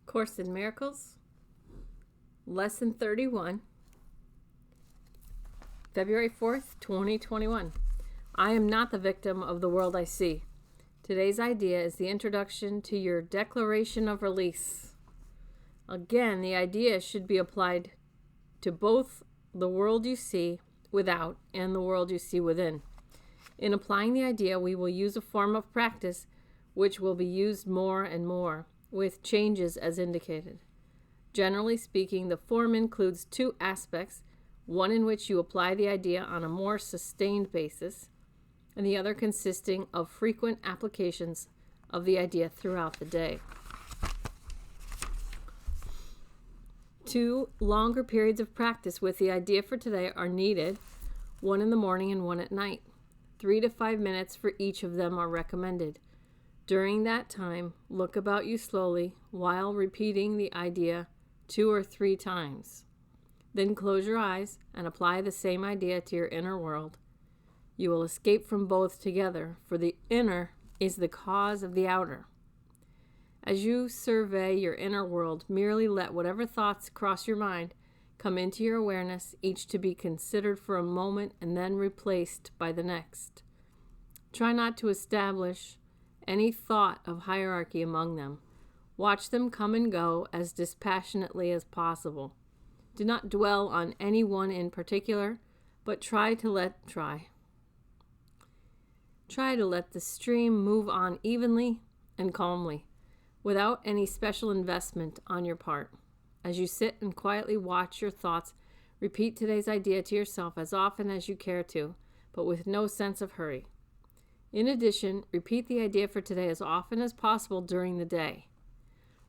Course in Miracles, Lesson 31, February 4th, 2021. I am not the victim of the world I see. Today's idea is the introduction to your declaration of release. Again, the idea should be applied to both the world you see without and the world you see within. In applying the idea, we will use a form of practice which will be used more and more, with changes as indicated. Generally speaking, the form includes two aspects, one in which you apply the idea on a more sustained basis, and the other consisting of frequent applications of the idea throughout the day. 2 longer periods of practice with the idea for today are needed, one in the morning and one at night. 3 to 5 minutes for each of them are recommended. During that time, look about you slowly while repeating the idea 2 or 3 times. Then close your eyes and apply the same idea to your inner world. You will escape from both together, for the inner is the cause of the outer. As you survey your inner world, merely let whatever thoughts cross your mind come into your awareness, each to be considered for a moment and then replaced by the next. Try not to establish any thought of hierarchy among them. Watch them come and go as dispassionately as possible. Do not dwell on any one in particular, but try to let the stream move on evenly and calmly, without any special investment on your part. As you sit and quietly watch your thoughts, repeat today's idea to yourself as often as you care to, but with no sense of hurry. In addition, repeat the idea for today as often as possible during the day.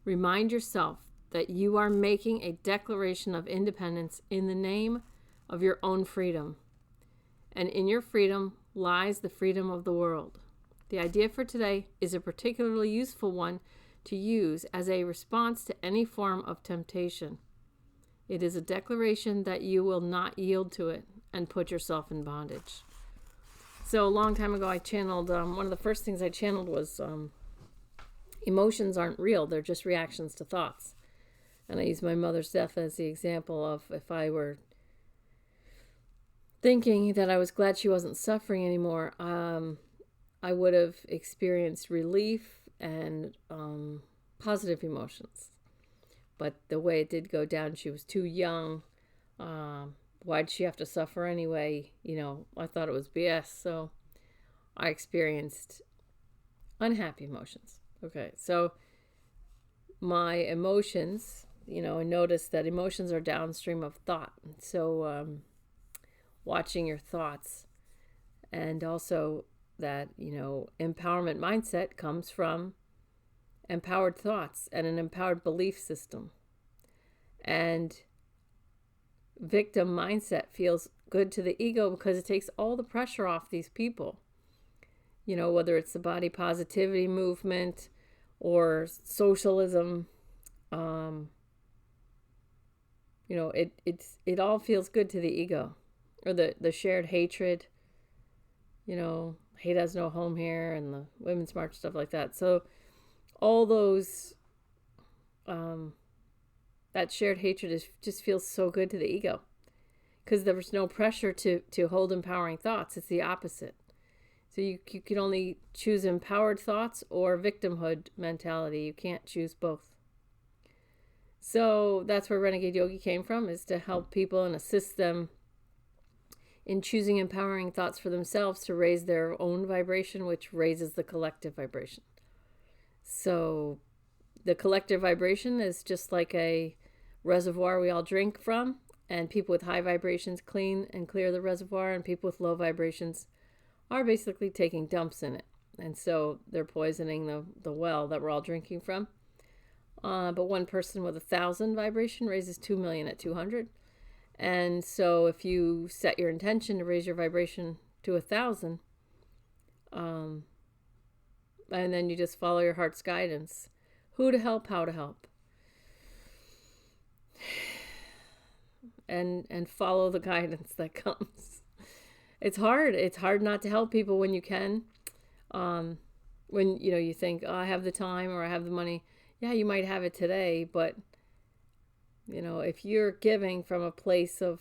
Remind yourself that you are making a declaration of independence in the name of your own freedom. And in your freedom lies the freedom of the world. The idea for today is a particularly useful one to use as a response to any form of temptation. It is a declaration that you will not yield to it and put yourself in bondage. So a long time ago I channeled, one of the first things I channeled was emotions aren't real, they're just reactions to thoughts. And I used my mother's death as the example of if I were thinking that I was glad she wasn't suffering anymore, I would have experienced relief and positive emotions. But the way it did go down, she was too young. Why'd she have to suffer anyway? I thought it was BS. So I experienced unhappy emotions. Okay, so my emotions, I noticed that emotions are downstream of thought. So watching your thoughts, and also that, empowerment mindset comes from empowered thoughts and an empowered belief system. And victim mindset feels good to the ego because it takes all the pressure off these people. Whether it's the body positivity movement or socialism, it all feels good to the ego. Or the shared hatred, hate has no home here, and the Women's March, stuff like that. So all those, that shared hatred just feels so good to the ego, because there was no pressure to hold empowering thoughts. It's the opposite. So you can only choose empowered thoughts or victimhood mentality. You can't choose both. So that's where Renegade Yogi came from, is to help people and assist them in choosing empowering thoughts for themselves to raise their own vibration, which raises the collective vibration. So the collective vibration is just like a reservoir we all drink from, and people with high vibrations clean and clear the reservoir, and people with low vibrations are basically taking dumps in it. And so they're poisoning the well that we're all drinking from. But one person with 1,000 vibration raises 2 million at 200. And so if you set your intention to raise your vibration to 1,000, and then you just follow your heart's guidance, who to help, how to help, and follow the guidance that comes. It's hard not to help people when you can. When you think, oh, I have the time or I have the money. Yeah, you might have it today, but if you're giving from a place of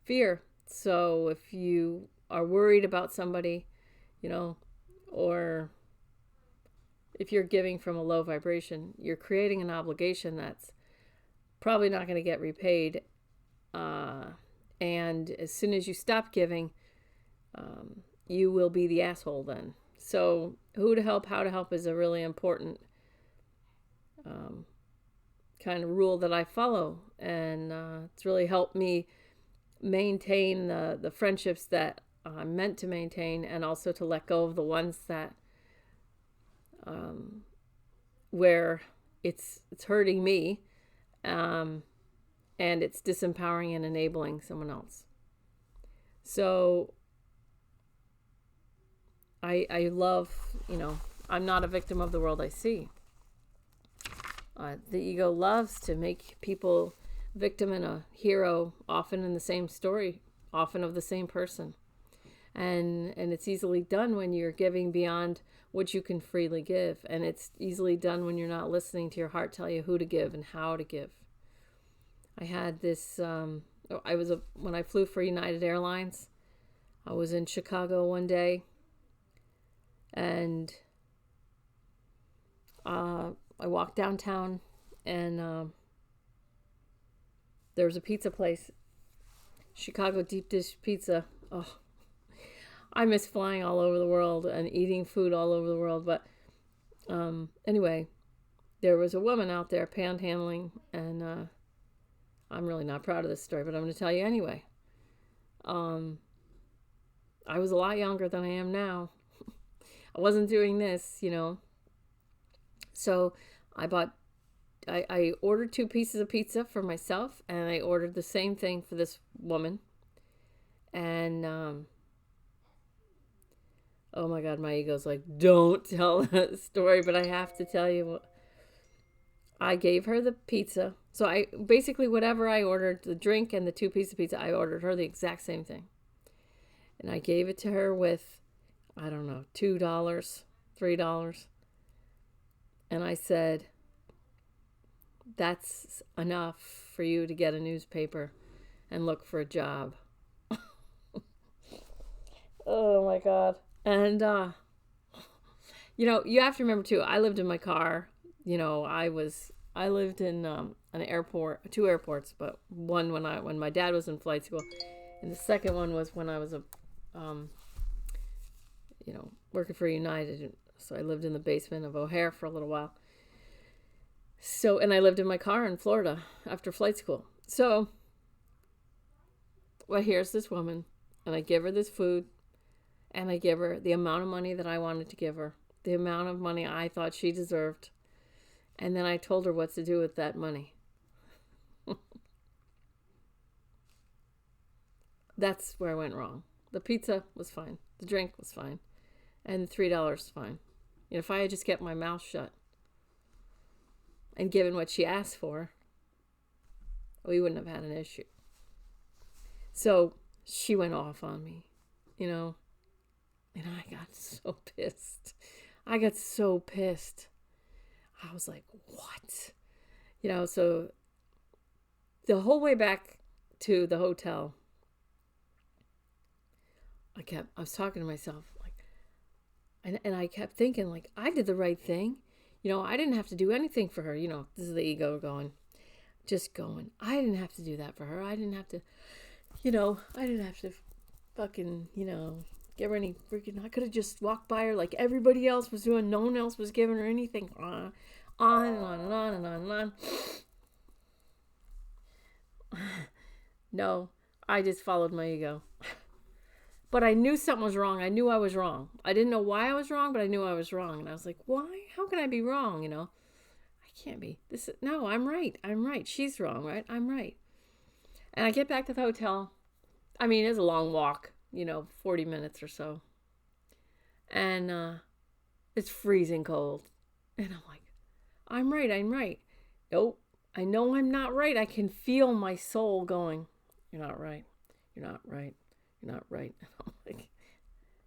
fear, so if you are worried about somebody, or if you're giving from a low vibration, you're creating an obligation that's probably not going to get repaid. And as soon as you stop giving, you will be the asshole then. So who to help, how to help is a really important kind of rule that I follow. And it's really helped me maintain the friendships that I'm meant to maintain, and also to let go of the ones that where it's hurting me, and it's disempowering and enabling someone else. So I love, I'm not a victim of the world I see. The ego loves to make people victim and a hero, often in the same story, often of the same person. And it's easily done when you're giving beyond what you can freely give. And it's easily done when you're not listening to your heart tell you who to give and how to give. I had this, when I flew for United Airlines, I was in Chicago one day, and I walked downtown, and there was a pizza place, Chicago deep dish pizza. Oh, I miss flying all over the world and eating food all over the world. But anyway, there was a woman out there panhandling, and I'm really not proud of this story, but I'm going to tell you anyway. I was a lot younger than I am now. I wasn't doing this, So I ordered 2 pieces of pizza for myself, and I ordered the same thing for this woman. And oh my God, my ego's like, don't tell that story, but I have to tell you. I gave her the pizza. So I basically, whatever I ordered, the drink and the 2 pieces of pizza, I ordered her the exact same thing. And I gave it to her with, I don't know, $2, $3. And I said, that's enough for you to get a newspaper and look for a job. Oh my God. And, you have to remember too, I lived in my car. I lived in an airport, 2 airports, but one when my dad was in flight school, and the second one was when I was working for United. So I lived in the basement of O'Hare for a little while. So, and I lived in my car in Florida after flight school. So, well, here's this woman, and I give her this food, and I give her the amount of money that I wanted to give her, the amount of money I thought she deserved. And then I told her what to do with that money. That's where I went wrong. The pizza was fine. The drink was fine. And the $3 was fine. If I had just kept my mouth shut and given what she asked for, we wouldn't have had an issue. So she went off on me, and I got so pissed. I was like, what? So the whole way back to the hotel, I was talking to myself, and I kept thinking, I did the right thing. I didn't have to do anything for her. This is the ego going. I didn't have to do that for her. I didn't have to, I didn't have to fucking, give her any freaking, I could have just walked by her like everybody else was doing. No one else was giving her anything. On and on and on and on and on. No, I just followed my ego. But I knew something was wrong. I knew I was wrong. I didn't know why I was wrong, but I knew I was wrong. And I was like, why? How can I be wrong? I can't be. No, I'm right. I'm right. She's wrong, right? I'm right. And I get back to the hotel. I mean, it's a long walk, 40 minutes or so. And it's freezing cold. And I'm like, I'm right. I'm right. Nope. I know I'm not right. I can feel my soul going, you're not right. You're not right. You're not right. And I'm like,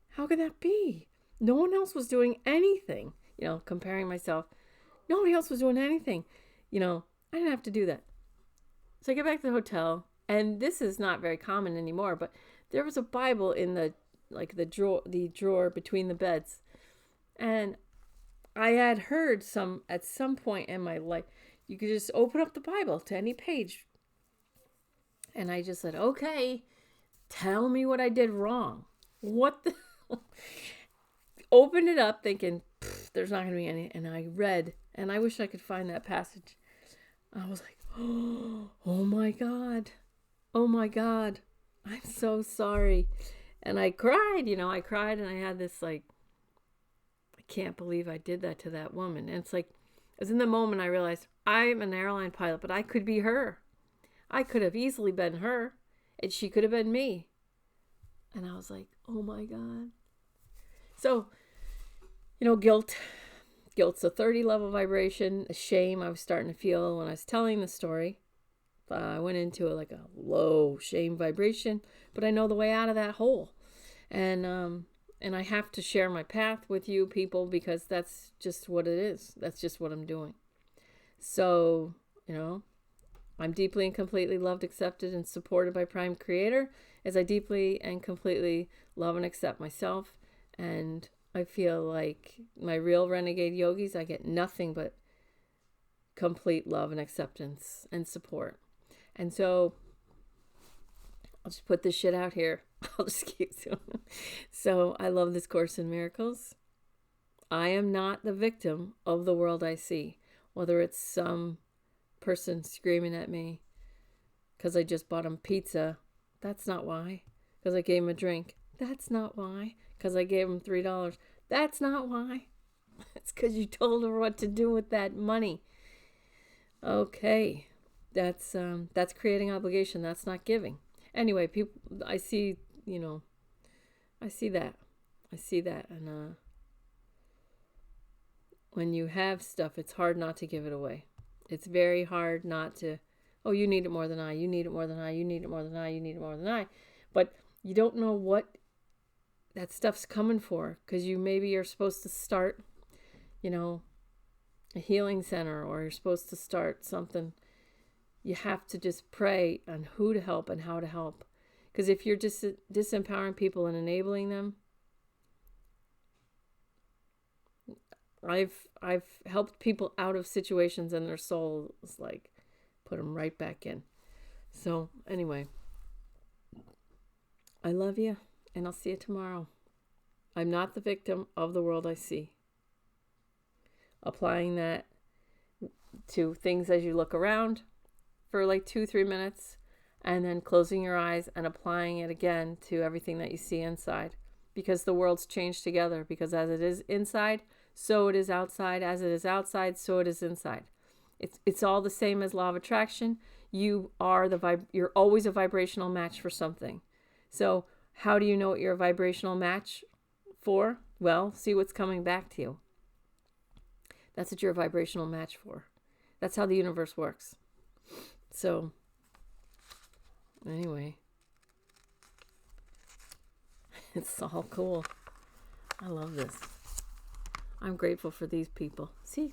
how could that be? No one else was doing anything. comparing myself. Nobody else was doing anything. I didn't have to do that. So I get back to the hotel, and this is not very common anymore, but there was a Bible in the drawer between the beds. And I had heard at some point in my life, you could just open up the Bible to any page. And I just said, okay, tell me what I did wrong. What the? Opened it up thinking, there's not going to be any. And I read, and I wish I could find that passage. I was like, oh my God. Oh my God. I'm so sorry. And I cried, I cried, and I had this I can't believe I did that to that woman. And it's like, as in the moment I realized I'm an airline pilot, but I could be her. I could have easily been her, and she could have been me. And I was like, oh my God. So, guilt's a 30 level vibration. Shame I was starting to feel when I was telling the story. I went into a low shame vibration, but I know the way out of that hole. And I have to share my path with you people, because that's just what it is. That's just what I'm doing. So, I'm deeply and completely loved, accepted, and supported by Prime Creator, as I deeply and completely love and accept myself. And I feel like my real renegade yogis, I get nothing but complete love and acceptance and support. And so I'll just put this shit out here. I'll just keep doing it. So I love this Course in Miracles. I am not the victim of the world I see, whether it's some person screaming at me because I just bought him pizza. That's not why. Because I gave him a drink. That's not why. Because I gave him $3. That's not why. It's because you told her what to do with that money. Okay. That's creating obligation. That's not giving. Anyway, people, I see that. And when you have stuff, it's hard not to give it away. It's very hard not to, you need it more than I, you need it more than I, you need it more than I, you need it more than I. But you don't know what that stuff's coming for, because you're supposed to start, a healing center, or you're supposed to start something. You have to just pray on who to help and how to help. Because if you're just disempowering people and enabling them, I've helped people out of situations and their soul is put them right back in. So anyway, I love you, and I'll see you tomorrow. I'm not the victim of the world I see. Applying that to things as you look around for 2-3 minutes, and then closing your eyes and applying it again to everything that you see inside. Because the world's changed together. Because as it is inside, so it is outside. As it is outside, so it is inside. It's all the same as law of attraction. You're always a vibrational match for something. So how do you know what you're a vibrational match for? Well, see what's coming back to you. That's what you're a vibrational match for. That's how the universe works. So anyway, it's all cool. I love this. I'm grateful for these people. See,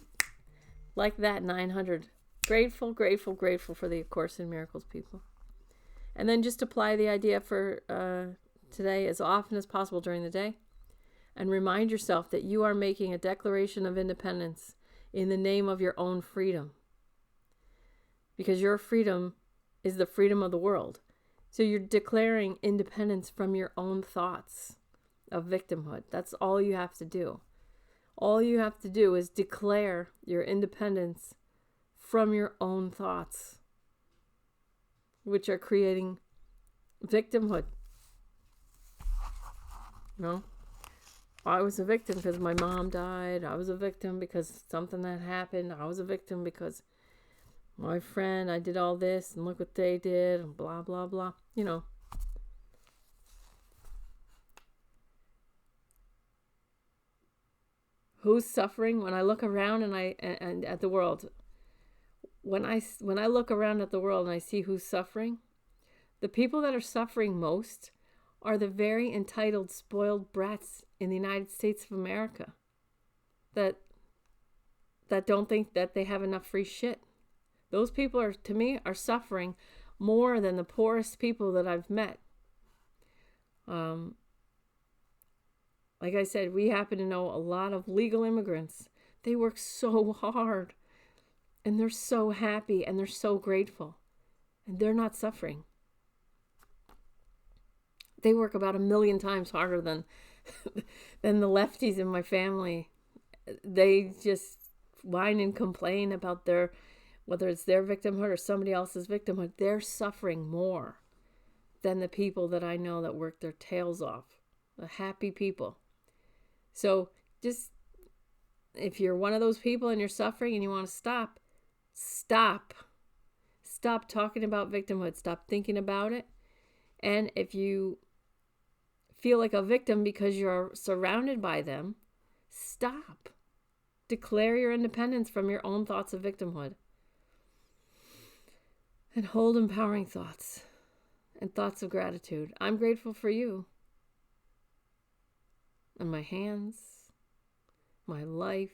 like that 900. Grateful for the Course in Miracles people. And then just apply the idea for today as often as possible during the day. And remind yourself that you are making a declaration of independence in the name of your own freedom. Because your freedom is the freedom of the world. So you're declaring independence from your own thoughts of victimhood. That's all you have to do. All you have to do is declare your independence from your own thoughts, which are creating victimhood. I was a victim because my mom died. I was a victim because something that happened. I was a victim because my friend, I did all this and look what they did and blah, blah, blah. Who's suffering? When I look around and at the world, when I look around at the world and I see who's suffering, the people that are suffering most are the very entitled, spoiled brats in the United States of America that that don't think that they have enough free shit. Those people are, to me, are suffering more than the poorest people that I've met. Like I said, we happen to know a lot of legal immigrants. They work so hard, and they're so happy, and they're so grateful, and they're not suffering. They work about 1,000,000 times harder than the lefties in my family. They just whine and complain about whether it's their victimhood or somebody else's victimhood. They're suffering more than the people that I know that work their tails off, the happy people. So just, if you're one of those people and you're suffering and you want to stop. Stop talking about victimhood. Stop thinking about it. And if you feel like a victim because you're surrounded by them, stop. Declare your independence from your own thoughts of victimhood. And hold empowering thoughts and thoughts of gratitude. I'm grateful for you. And my hands, my life,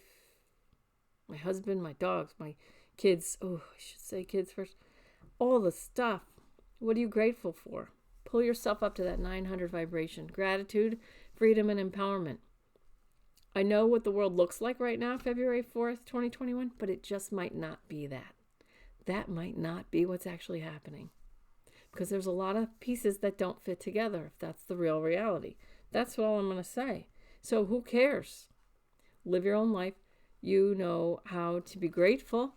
my husband, my dogs, my kids. Oh, I should say kids first. All the stuff. What are you grateful for? Pull yourself up to that 900 vibration. Gratitude, freedom, and empowerment. I know what the world looks like right now, February 4th, 2021, but it just might not be that. That might not be what's actually happening. Because there's a lot of pieces that don't fit together, if that's the real reality. That's all I'm going to say. So who cares? Live your own life. You know how to be grateful.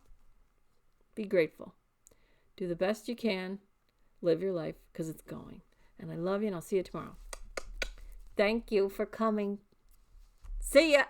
Be grateful. Do the best you can. Live your life, because it's going. And I love you, and I'll see you tomorrow. Thank you for coming. See ya.